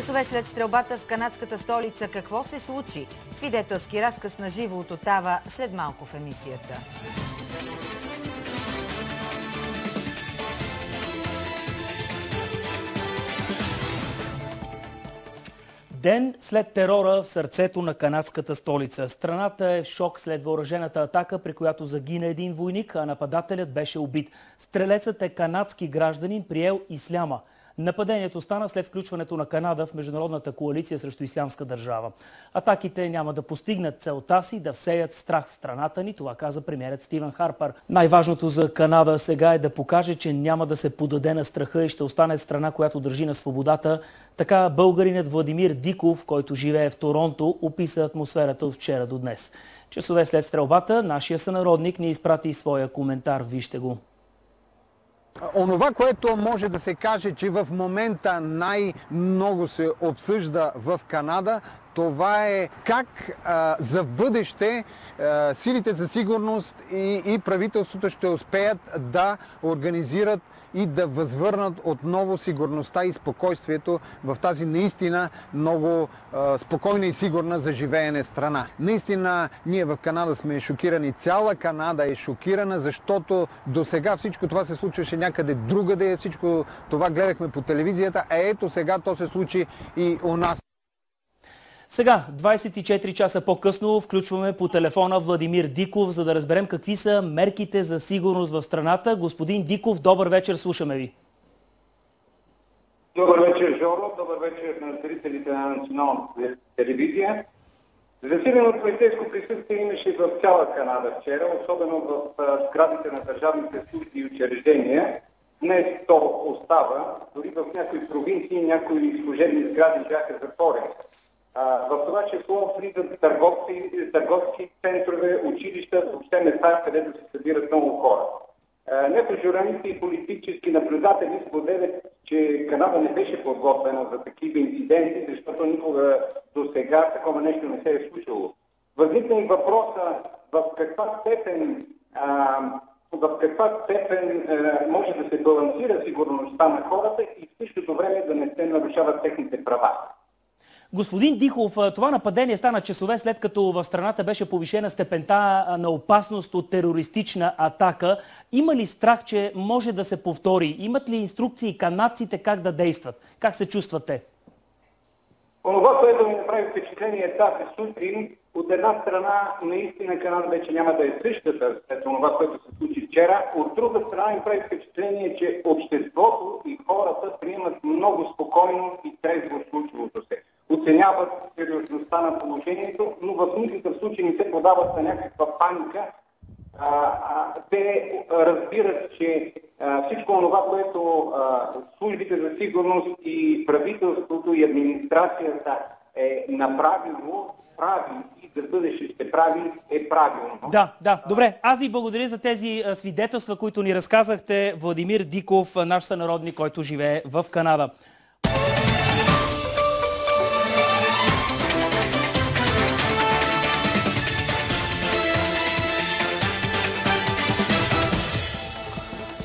Часове след стрелбата в канадската столица, какво се случи? Свидетелски разказ на живо от Отава след малко в емисията. Ден след терора в сърцето на канадската столица. Страната е в шок след въоръжената атака, при която загина един войник, а нападателят беше убит. Стрелецът е канадски гражданин, приел исляма. Нападението стана след включването на Канада в международната коалиция срещу ислямска държава. Атаките няма да постигнат целта си да всеят страх в страната ни, това каза премиерът Стивен Харпър. Най-важното за Канада сега е да покаже, че няма да се подаде на страха и ще остане страна, която държи на свободата. Така българинът Владимир Диков, който живее в Торонто, описа атмосферата от вчера до днес. Часове след стрелбата, нашия сънародник ни изпрати своя коментар. Вижте го. Онова, което може да се каже, че в момента най-много се обсъжда в Канада, това е как за бъдеще силите за сигурност и правителството ще успеят да организират и да възвърнат отново сигурността и спокойствието в тази наистина много спокойна и сигурна за живеене страна. Наистина ние в Канада сме шокирани. Цяла Канада е шокирана, защото до сега всичко това се случваше някъде другаде, всичко това гледахме по телевизията, а ето сега то се случи и у нас. Сега, 24 часа по-късно, включваме по телефона Владимир Диков, за да разберем какви са мерките за сигурност в страната. Господин Диков, добър вечер, слушаме ви. Добър вечер, Жоро. Добър вечер на зрителите на националната телевизия. Засилено полицейско присъствие имаше в цяла Канада вчера, особено в сградите на държавните служби и учреждения. Днес то остава. Дори в някои провинции някои служебни сгради бяха затворени. В това число влизат търговски центрове, училища, въобще места, където се събират много хора. Някои журналисти и политически наблюдатели споделят, че Канада не беше подготвена за такива инциденти, защото никога до сега такова нещо не се е случило. Възникна и въпроса в каква степен може да се балансира сигурността на хората и в същото време да не се нарушават техните права. Господин Диков, това нападение стана часове след като в страната беше повишена степента на опасност от терористична атака. Има ли страх, че може да се повтори? Имат ли инструкции канадците как да действат? Как се чувствате? Онова, което ми направи впечатление тази сутрин, от една страна наистина Канада вече няма да е същата след това, което се случи вчера. От друга страна ми прави впечатление, че обществото и хората приемат много спокойно и трезво случилото се. Оценяват сериозността на положението, но в никакъв случай не се подават на някаква паника. Те разбират, че всичко това, което службите за сигурност и правителството и администрацията е направило, прави и за бъдеще ще прави, е правилно. Да. Добре. Аз ви благодаря за тези свидетелства, които ни разказахте. Владимир Диков, наш сънародник, който живее в Канада.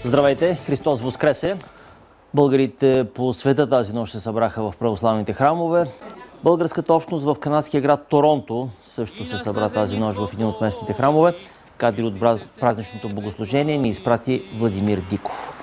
Здравейте! Христос Воскресе! Българите по света тази нощ се събраха в православните храмове. Българската общност в канадския град Торонто също се събра тази нощ в един от местните храмове. Кадри от празничното богослужение ни изпрати Владимир Диков.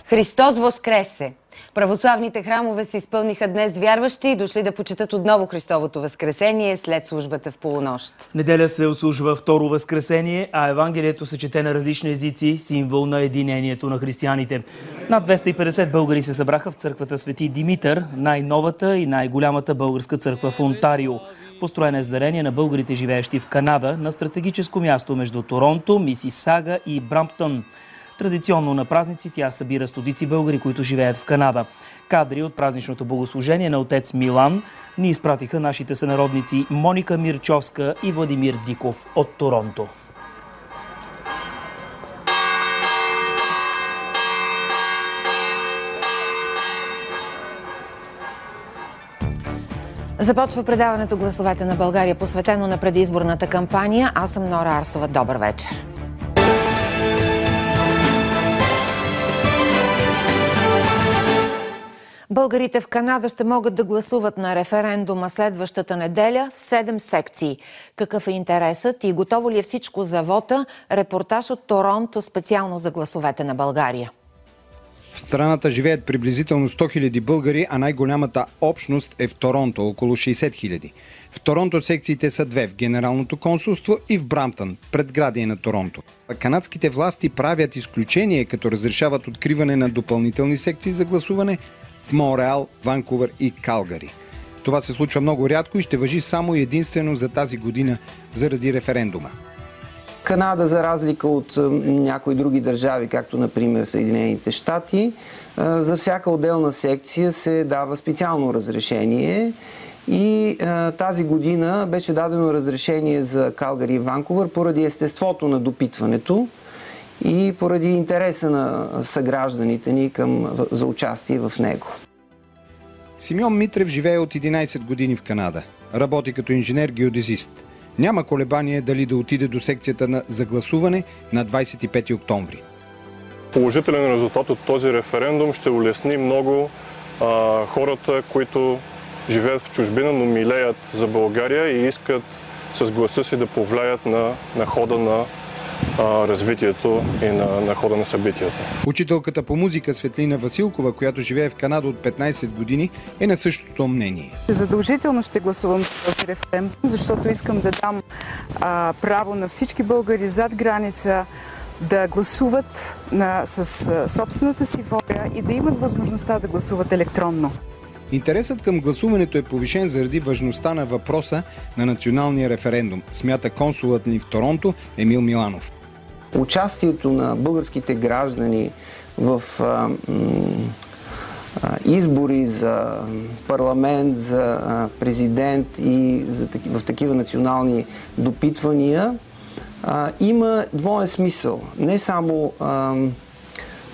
Христос Воскресе! Православните храмове се изпълниха днес вярващи и дошли да почетат отново Христовото възкресение след службата в полунощ. Неделя се отслужва второ възкресение, а Евангелието се чете на различни езици, символ на единението на християните. Над 250 българи се събраха в църквата Свети Димитър, най-новата и най-голямата българска църква в Онтарио. Построена е с дарение на българите, живеещи в Канада, на стратегическо място между Торонто, Мисисага и Брамптън. Традиционно на празници тя събира стотици българи, които живеят в Канада. Кадри от празничното богослужение на отец Милан ни изпратиха нашите сънародници Моника Мирчовска и Владимир Диков от Торонто. Започва предаването "Гласовете на България", посветено на предизборната кампания. Аз съм Нора Арсова. Добър вечер. Българите в Канада ще могат да гласуват на референдума следващата неделя в 7 секции. Какъв е интересът и готово ли е всичко за вота? Репортаж от Торонто специално за "Гласовете на България". В страната живеят приблизително 100 000 българи, а най-голямата общност е в Торонто – около 60 000. В Торонто секциите са две – в Генералното консулство и в Брамптън, предградие на Торонто. Канадските власти правят изключение, като разрешават откриване на допълнителни секции за гласуване в Монреал, Ванкувър и Калгари. Това се случва много рядко и ще важи само и единствено за тази година заради референдума. Канада, за разлика от някои други държави, както например Съединените щати, за всяка отделна секция се дава специално разрешение и тази година беше дадено разрешение за Калгари и Ванкувър поради естеството на допитването и поради интереса на съгражданите ни за участие в него. Симеон Митрев живее от 11 години в Канада. Работи като инженер-геодезист. Няма колебание дали да отиде до секцията за гласуване на 25 октомври. Положителен резултат от този референдум ще улесни много хората, които живеят в чужбина, но милеят за България и искат с гласа си да повлияят на хода на развитието и на хода на събитията. Учителката по музика Светлина Василкова, която живее в Канада от 15 години, е на същото мнение. Задължително ще гласувам този референдум, защото искам да дам право на всички българи зад граница да гласуват с собствената си воля и да имат възможността да гласуват електронно. Интересът към гласуването е повишен заради важността на въпроса на националния референдум, смята консулът ни в Торонто Емил Миланов. Участието на българските граждани в избори за парламент, за президент и в такива национални допитвания има двоен смисъл. Не само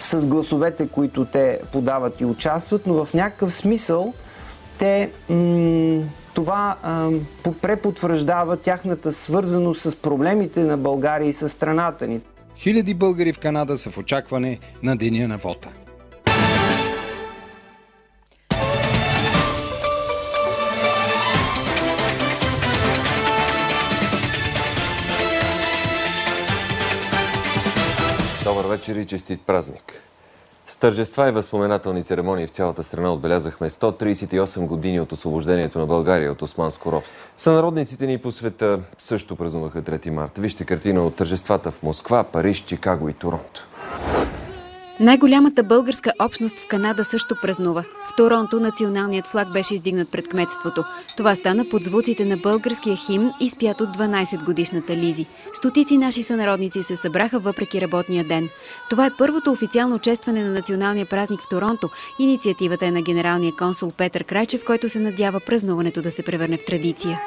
с гласовете, които те подават и участват, но в някакъв смисъл това препотвърждава тяхната свързаност с проблемите на България и с страната ни. Хиляди българи в Канада са в очакване на деня на вота. Добър вечер и честит празник! С тържества и възпоменателни церемонии в цялата страна отбелязахме 138 години от освобождението на България от османско робство. Сънародниците ни по света също празнуваха 3 март. Вижте картина от тържествата в Москва, Париж, Чикаго и Торонто. Най-голямата българска общност в Канада също празнува. В Торонто националният флаг беше издигнат пред кметството. Това стана под звуците на българския химн, изпят от 12-годишната Лизи. Стотици наши сънародници се събраха въпреки работния ден. Това е първото официално честване на националния празник в Торонто. Инициативата е на генералния консул Петър Крайчев, който се надява празнуването да се превърне в традиция.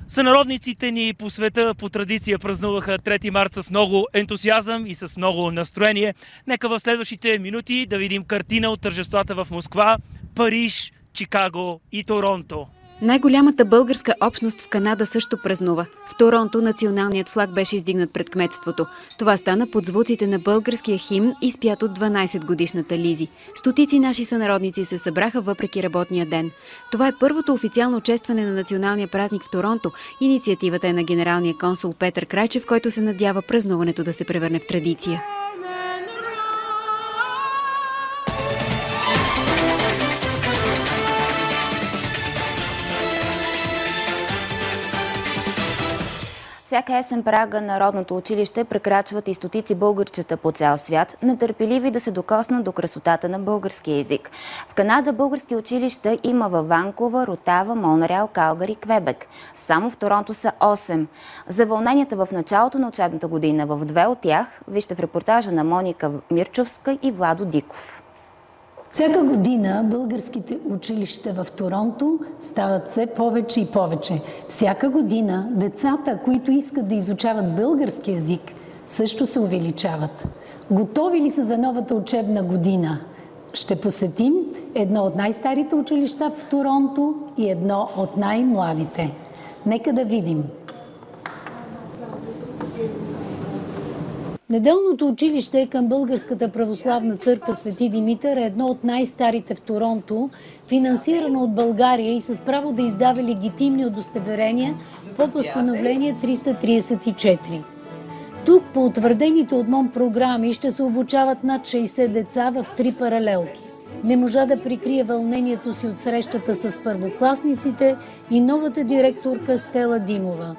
Сънародниците ни по света по традиция празнуваха 3 март с много ентусиазъм и с много настроение. Нека в следващите минути да видим картина от тържествата в Москва, Париж, Чикаго и Торонто. Най-голямата българска общност в Канада също празнува. В Торонто националният флаг беше издигнат пред кметството. Това стана под звуците на българския химн, изпят от 12-годишната Лизи. Стотици наши сънародници се събраха въпреки работния ден. Това е първото официално честване на националния празник в Торонто. Инициативата е на генералния консул Петър Крайчев, който се надява празнуването да се превърне в традиция. Всяка есен прага на родното училище прекрачват и стотици българчета по цял свят, нетърпеливи да се докоснат до красотата на българския език. В Канада български училища има във Ванкувър, Отава, Монреал, Калгари, Квебек. Само в Торонто са 8. За вълненията в началото на учебната година в 2 от тях вижте в репортажа на Моника Мирчовска и Владо Диков. Всяка година българските училища в Торонто стават все повече и повече. Всяка година децата, които искат да изучават български език, също се увеличават. Готови ли са за новата учебна година? Ще посетим едно от най-старите училища в Торонто и едно от най-младите. Нека да видим. Неделното училище към Българската православна църква Свети Димитър е едно от най-старите в Торонто, финансирано от България и с право да издава легитимни удостоверения по постановление 334. Тук по утвърдените от МОН програми ще се обучават над 60 деца в 3 паралелки. Не можа да прикрие вълнението си от срещата с първокласниците и новата директорка Стела Димова.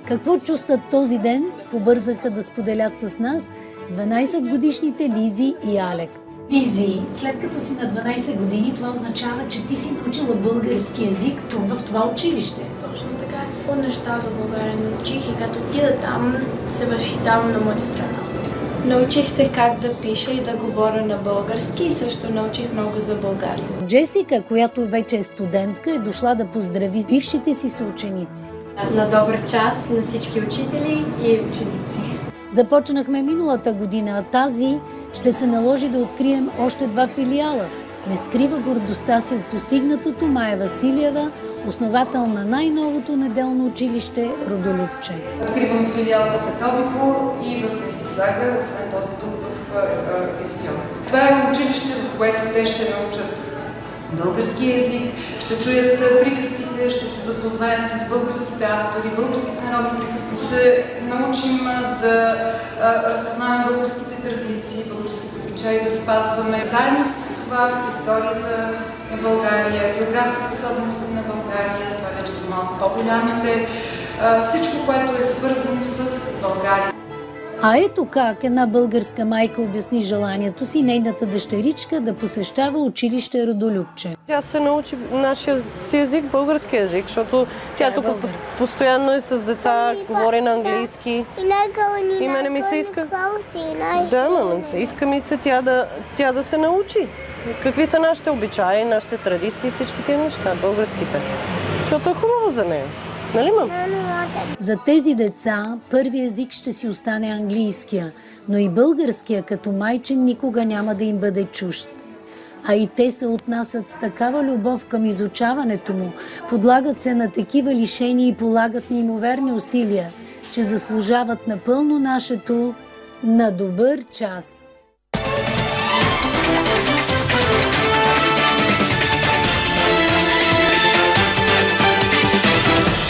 Какво чувстват този ден, побързаха да споделят с нас 12-годишните Лизи и Алек. Лизи, след като си на 12 години, това означава, че ти си научила български език в това училище. Точно така. По неща за България научих и като отида там, се възхитавам на моята страна. Научих се как да пиша и да говоря на български и също научих много за България. Джесика, която вече е студентка, е дошла да поздрави бившите си съученици. На добър час на всички учители и ученици. Започнахме миналата година, а тази ще се наложи да открием още 2 филиала. Не скрива гордостта си от постигнатото Майя Василиева, основател на най-новото неделно училище Родолюбче. Откривам филиал в Етобико и в Мисисага, освен този тук в Естион. Това е училище, в което те ще научат български език, ще чуят приказките, ще се запознаят с българските автори, българските народни приказки. Се научим да разпознаваме българските традиции, българските обичаи, да спазваме. Заедно с това историята на България, географските особености на България, това вече за малко по-голямите, всичко, което е свързано с България. А ето как една българска майка обясни желанието си нейната дъщеричка да посещава училище Родолюбче. Тя се научи нашия си език, български език, защото тя тук постоянно е с деца, говори на английски. И мене ми се иска. Да, мама, иска ми се тя да се научи. Какви са нашите обичаи, нашите традиции, всички тези неща, българските. Защото е хубаво за нея. Нали, мам? За тези деца първи език ще си остане английския, но и българския като майчин никога няма да им бъде чужд. А и те се отнасят с такава любов към изучаването му, подлагат се на такива лишения и полагат неимоверни усилия, че заслужават напълно нашето на добър час.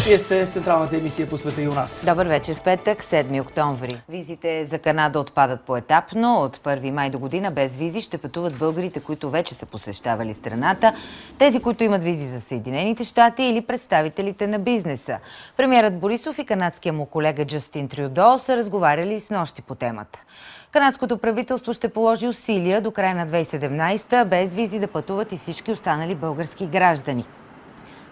Вие сте с централната емисия по света и у нас. Добър вечер, в петък, 7 октомври. Визите за Канада отпадат поетапно. От 1 май до година без визи ще пътуват българите, които вече са посещавали страната, тези, които имат визи за Съединените щати или представителите на бизнеса. Премиерът Борисов и канадския му колега Джастин Трюдо са разговаряли снощи по темата. Канадското правителство ще положи усилия до края на 2017 без визи да пътуват и всички останали български граждани.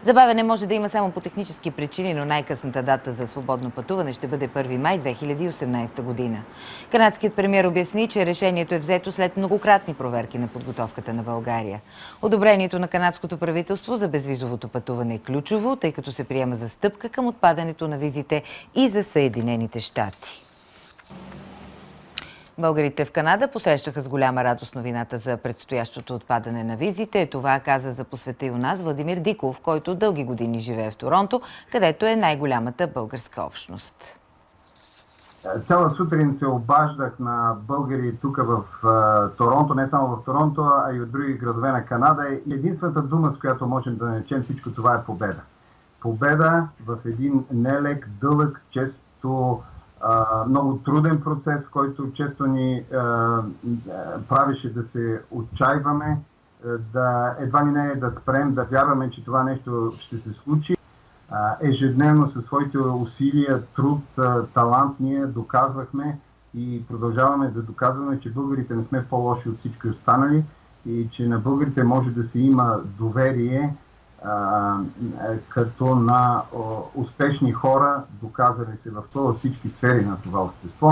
Забавяне може да има само по технически причини, но най-късната дата за свободно пътуване ще бъде 1 май 2018 година. Канадският премиер обясни, че решението е взето след многократни проверки на подготовката на България. Одобрението на канадското правителство за безвизовото пътуване е ключово, тъй като се приема за стъпка към отпадането на визите и за Съединените щати. Българите в Канада посрещаха с голяма радост новината за предстоящото отпадане на визите. Това каза за По света и у нас Владимир Диков, който дълги години живее в Торонто, където е най-голямата българска общност. Цяла сутрин се обаждах на българи тук в Торонто, не само в Торонто, а и от други градове на Канада. И единствената дума, с която можем да наречем всичко това е победа. Победа в един нелек, дълъг, често много труден процес, който често ни правеше да се отчаиваме, да едва ли не да спрем, да вярваме, че това нещо ще се случи. Ежедневно със своите усилия, труд, талант ние доказвахме и продължаваме да доказваме, че българите не сме по-лоши от всички останали и че на българите може да се има доверие като на успешни хора, доказали се в това, всички сфери на това общество.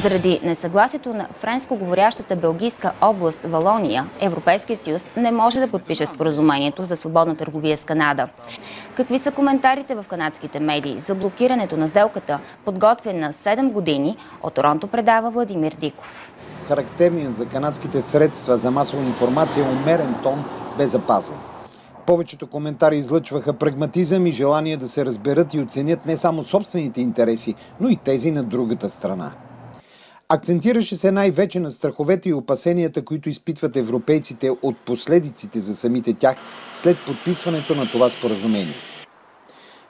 Заради несъгласието на френско-говорящата белгийска област Валония, Европейския съюз не може да подпише споразумението за свободна търговия с Канада. Какви са коментарите в канадските медии за блокирането на сделката, подготвен на 7 години, от Торонто предава Владимир Диков. Характерният за канадските средства за масова информация умерен тон бе запазен. Повечето коментари излъчваха прагматизъм и желание да се разберат и оценят не само собствените интереси, но и тези на другата страна. Акцентираше се най-вече на страховете и опасенията, които изпитват европейците от последиците за самите тях след подписването на това споразумение.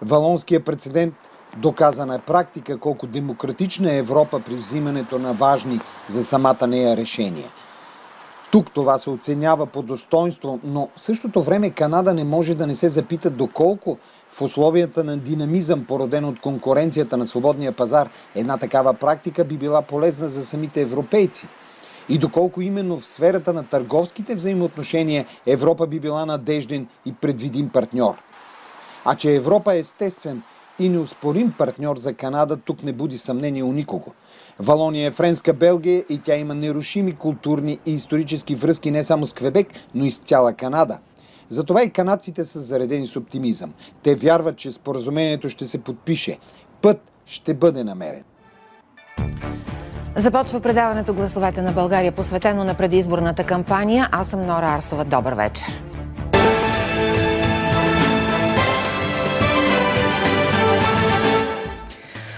Валонският прецедент доказа на практика колко демократична е Европа при взимането на важни за самата нея решения. Тук това се оценява по достоинство, но в същото време Канада не може да не се запита доколко в условията на динамизъм, породен от конкуренцията на свободния пазар, една такава практика би била полезна за самите европейци. И доколко именно в сферата на търговските взаимоотношения Европа би била надежден и предвидим партньор. А че Европа е естествен и неоспорим партньор за Канада, тук не буди съмнение у никого. Валония е френска Белгия и тя има нерушими културни и исторически връзки не само с Квебек, но и с цяла Канада. Затова и канадците са заредени с оптимизъм. Те вярват, че споразумението ще се подпише. Път ще бъде намерен. Започва предаването "Гласовете на България", посветено на предизборната кампания. Аз съм Нора Арсова. Добър вечер.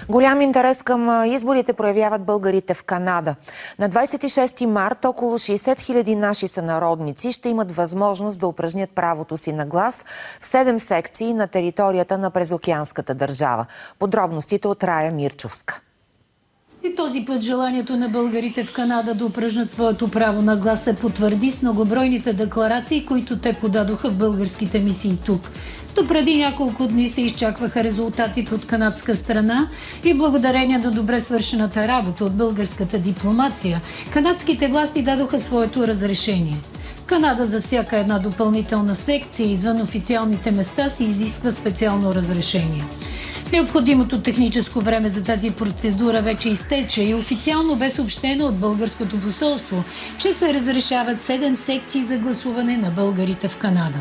Голям интерес към изборите проявяват българите в Канада. На 26 март около 60 000 наши сънародници ще имат възможност да упражнят правото си на глас в 7 секции на територията на презокеанската държава. Подробностите от Рая Мирчовска. И този път желанието на българите в Канада да упражнят своето право на глас се потвърди с многобройните декларации, които те подадоха в българските мисии тук. До преди няколко дни се изчакваха резултатите от канадска страна и благодарение на добре свършената работа от българската дипломация, канадските власти дадоха своето разрешение. В Канада за всяка една допълнителна секция извън официалните места се изисква специално разрешение. Необходимото техническо време за тази процедура вече изтече и официално бе съобщено от българското посолство, че се разрешават 7 секции за гласуване на българите в Канада.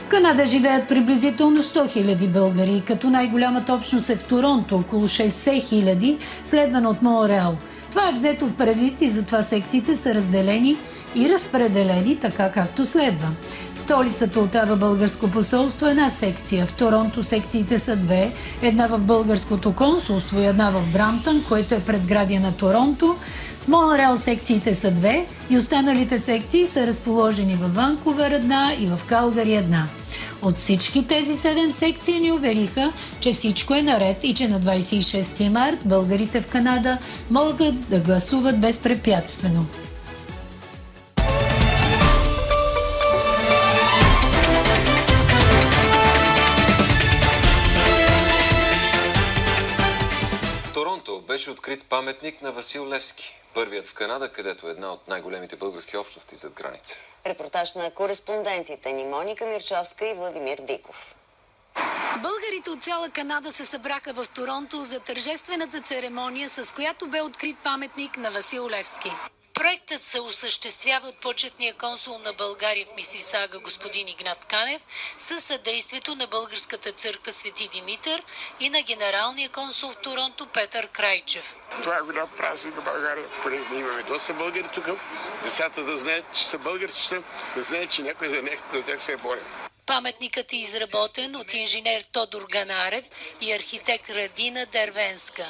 В Канада живеят приблизително 100 000 българи, като най-голямата общност е в Торонто, около 60 000, следвана от Монреал. Това е взето в предвид и затова секциите са разделени и разпределени така както следва. В столицата Отава българско посолство е една секция, в Торонто секциите са 2, една в българското консулство и една в Брамптън, което е предградие на Торонто. В Монреал секциите са 2 и останалите секции са разположени в Ванкувър една и в Калгари една. От всички тези 7 секции ни увериха, че всичко е наред и че на 26 март българите в Канада могат да гласуват безпрепятствено. В Торонто беше открит паметник на Васил Левски. Първият в Канада, където е една от най-големите български общности зад граница. Репортаж на кореспондентите ни Моника Мирчовска и Владимир Диков. Българите от цяла Канада се събраха в Торонто за тържествената церемония, с която бе открит паметник на Васил Левски. Проектът се осъществява от почетния консул на България в Мисисага господин Игнат Канев със съдействието на Българската църква Свети Димитър и на генералния консул в Торонто Петър Крайчев. Това е голям празник на България, понеже ние имаме доста българи тук. Децата да знаят, че са българчета, да знаят, че някой за тях се е борен. Паметникът е изработен от инженер Тодор Ганарев и архитект Радина Дервенска.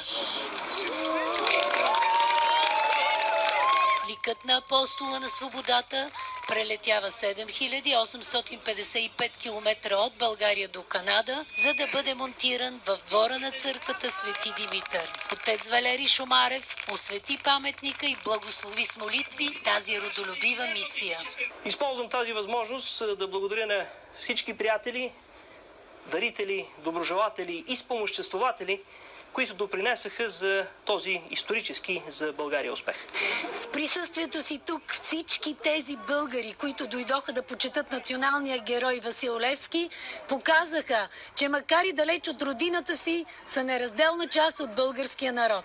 Ликът на апостола на свободата прелетява 7855 км от България до Канада, за да бъде монтиран в двора на църквата Свети Димитър. Отец Валери Шумарев освети паметника и благослови с молитви тази родолюбива мисия. Използвам тази възможност да благодаря на всички приятели, дарители, доброжелатели и спомоществователи, които допринесаха за този исторически за България успех. С присъствието си тук всички тези българи, които дойдоха да почетат националния герой Васил Левски, показаха, че макар и далеч от родината си, са неразделна част от българския народ.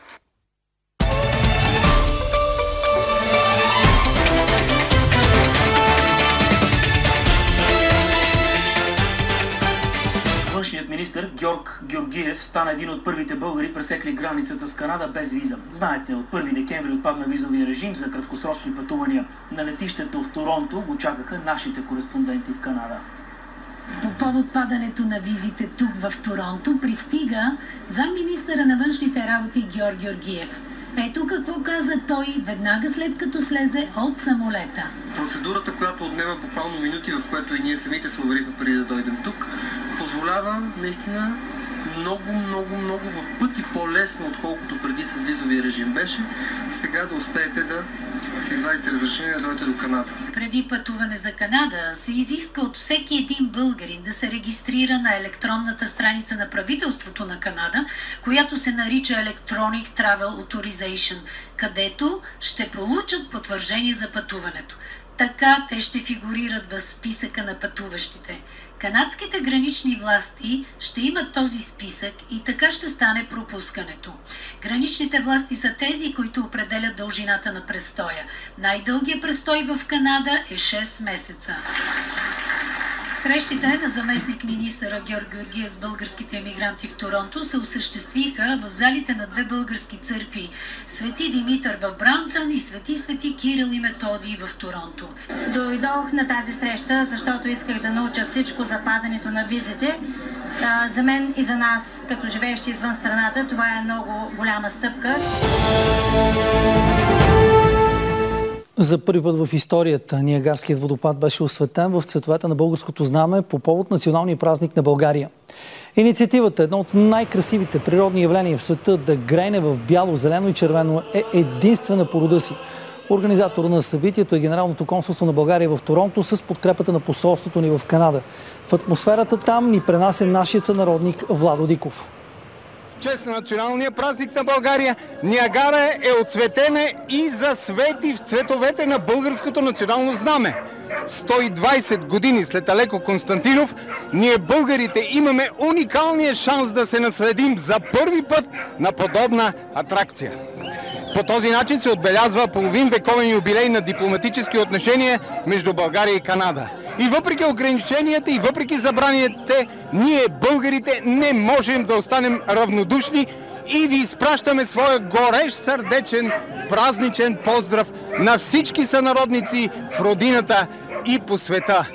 външният министър Георг Георгиев стана един от първите българи, пресекли границата с Канада без виза. Знаете, от 1 декември отпадна визовия режим за краткосрочни пътувания. На летището в Торонто го чакаха нашите кореспонденти в Канада. По повод падането на визите тук в Торонто пристига замминистъра на външните работи Георг Георгиев. Ето какво каза той веднага след като слезе от самолета. Процедурата, която отнема буквално минути, в която и ние самите се уверихме преди да дойдем тук, позволява наистина много в пъти по-лесно, отколкото преди с визовия режим беше, сега да успеете да си извадите разрешение да дойдете до Канада. Преди пътуване за Канада се изиска от всеки един българин да се регистрира на електронната страница на правителството на Канада, която се нарича Electronic Travel Authorization, където ще получат потвърждение за пътуването. Така те ще фигурират в списъка на пътуващите. Канадските гранични власти ще имат този списък и така ще стане пропускането. Граничните власти са тези, които определят дължината на престоя. Най-дългият престой в Канада е 6 месеца. Срещите на заместник-министъра Георг Георгиев с българските емигранти в Торонто се осъществиха в залите на 2 български църкви – Свети Димитър в Браунтън и Свети Кирил и Методий в Торонто. Дойдох на тази среща, защото исках да науча всичко за падането на визите. За мен и за нас, като живеещи извън страната, това е много голяма стъпка. За първи път в историята Ниагарският водопад беше осветен в цветовете на българското знаме по повод националния празник на България. Инициативата, едно от най-красивите природни явления в света, да грейне в бяло, зелено и червено, е единствена по рода си. Организатор на събитието е Генералното консулство на България в Торонто с подкрепата на посолството ни в Канада. В атмосферата там ни пренася нашият сънародник Владо Диков. В чест на националния празник на България, Ниагара е оцветена и засвети в цветовете на българското национално знаме. 120 години след Алеко Константинов, ние българите имаме уникалния шанс да се наследим за първи път на подобна атракция. По този начин се отбелязва половин вековен юбилей на дипломатически отношения между България и Канада. И въпреки ограниченията и въпреки забраните, ние българите не можем да останем равнодушни и ви изпращаме своя горещ сърдечен празничен поздрав на всички сънародници в родината и по света.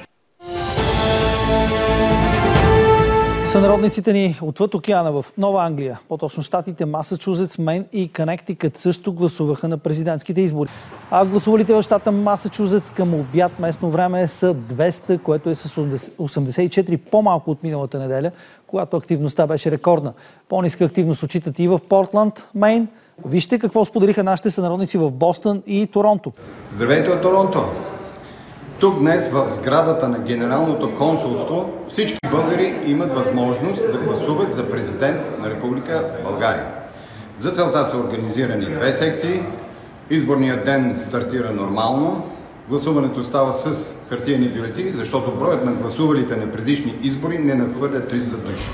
Сънародниците ни отвъд океана в Нова Англия, по-точно щатите Масачузетс, Мейн и Конектикът също гласуваха на президентските избори. А гласувалите в щата Масачузетс към обяд местно време са 200, което е с 84 по-малко от миналата неделя, когато активността беше рекордна. По-ниска активност отчитат и в Портланд, Мейн. Вижте какво споделиха нашите сънародници в Бостън и Торонто. Здравейте от Торонто! Тук днес в сградата на Генералното консулство всички българи имат възможност да гласуват за президент на Република България. За целта са организирани 2 секции. Изборният ден стартира нормално. Гласуването става с хартиени бюлетини, защото броят на гласувалите на предишни избори не надхвърля 300 души.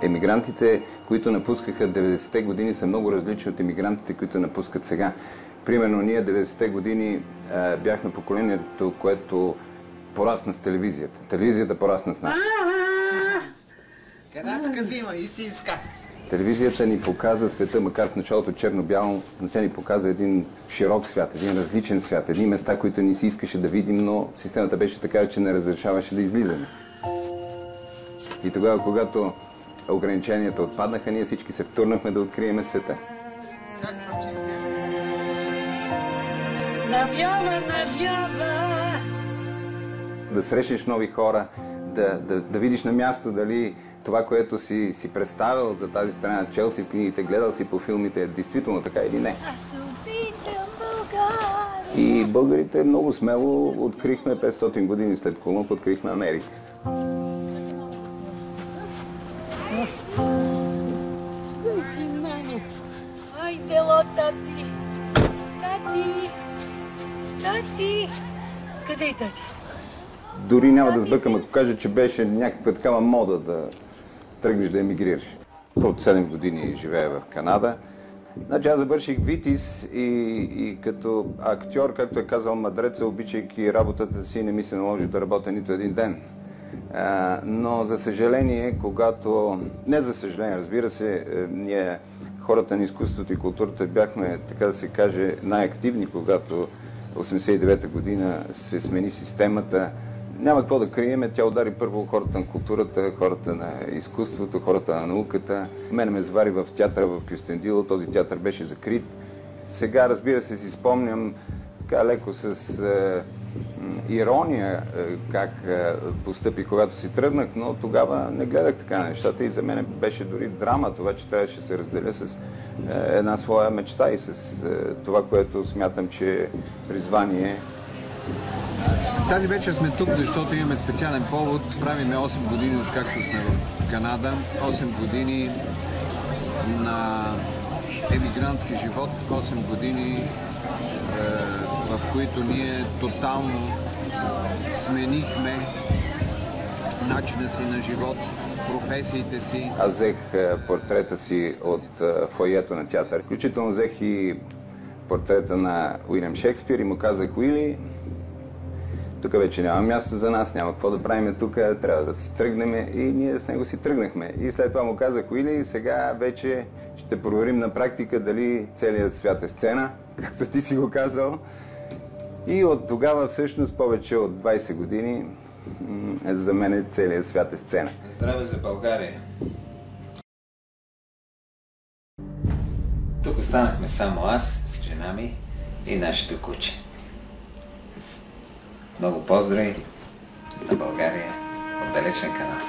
Емигрантите, които напускаха 90-те години, са много различни от емигрантите, които напускат сега. Примерно ние 90-те години бяхме поколението, което порасна с телевизията. Телевизията порасна с нас. Канадска зима, истинска! Телевизията ни показа света, макар в началото черно-бяло, но тя ни показа един широк свят, един различен свят, едни места, които ни се искаше да видим, но системата беше така, че не разрешаваше да излизаме. И тогава, когато ограниченията отпаднаха, ние всички се втурнахме да открием света. Навява! Да срещнеш нови хора, да видиш на място дали това, което си представил за тази страна, чел си в книгите, гледал си по филмите, е действително така или не. Аз обичам България! И българите много смело открихме 500 години след Колумб, открихме Америка. Кажи мене, ай дело, тати, Тати! Къде е тати? Дори няма да сбъркам, ако кажа, че беше някаква такава мода да тръгнеш да емигрираш. От 7 години живея в Канада. Значи аз завърших ВИТИС и като актьор, както е казал Мадреца, обичайки работата си, не ми се наложи да работя нито един ден. Но за съжаление, не за съжаление, разбира се, ние, хората на изкуството и културата, бяхме, така да се каже, най-активни, когато 1989 година се смени системата. Няма какво да криеме, тя удари първо хората на културата, хората на изкуството, хората на науката. Мене ме завари в театъра в Кюстендил, този театър беше закрит. Сега, разбира се, си спомням така леко с ирония как постъпи, когато си тръгнах, но тогава не гледах така на нещата и за мен беше дори драма това, че трябваше да се разделя с една своя мечта и с това, което смятам, че е призвание. Тази вечер сме тук, защото имаме специален повод. Правиме 8 години, откакто сме в Канада. 8 години на емигрантски живот. 8 години, в които ние тотално сменихме начина си на живот, професиите си. Аз взех портрета си от фоайето на театър. Включително взех и портрета на Уилям Шекспир и му казах: Уили, тук вече няма място за нас, няма какво да правим тук, трябва да си тръгнем, и ние с него си тръгнахме. И след това му казах: Уили, сега вече ще проверим на практика дали целият свят е сцена, както ти си го казал. И от тогава всъщност повече от 20 години за мен целият свят е сцена. Здраве за България! Тук останахме само аз, жена ми и нашето куче. Много поздрави на България от далечен Канада.